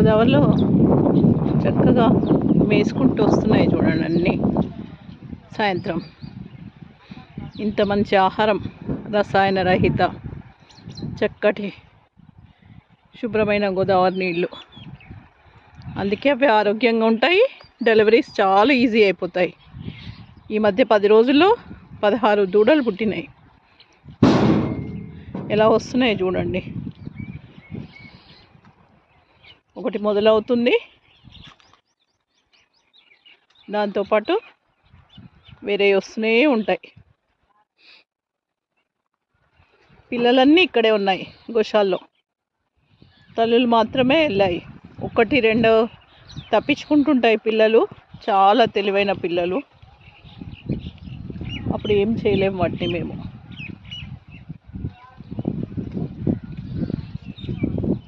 గోదావరిలో చక్కగా మేసుకుంటూ వస్తున్నాయి చూడండి అన్నీ. సాయంత్రం ఇంత మంచి ఆహారం, రసాయన రహిత చక్కటి శుభ్రమైన గోదావరి నీళ్ళు. అందుకే అవి ఆరోగ్యంగా ఉంటాయి. డెలివరీస్ చాలా ఈజీ అయిపోతాయి. ఈ మధ్య 10 రోజుల్లో 16 దూడలు పుట్టినాయి. ఎలా వస్తున్నాయి చూడండి. ఒకటి మొదలవుతుంది, దాంతోపాటు వేరే వస్తూనే ఉంటాయి. పిల్లలన్నీ ఇక్కడే ఉన్నాయి గోశాల్లో. తల్లులు మాత్రమే వెళ్ళాయి. 1, 2 తప్పించుకుంటుంటాయి పిల్లలు. చాలా తెలివైన పిల్లలు. అప్పుడు ఏం చేయలేము వాటిని మేము.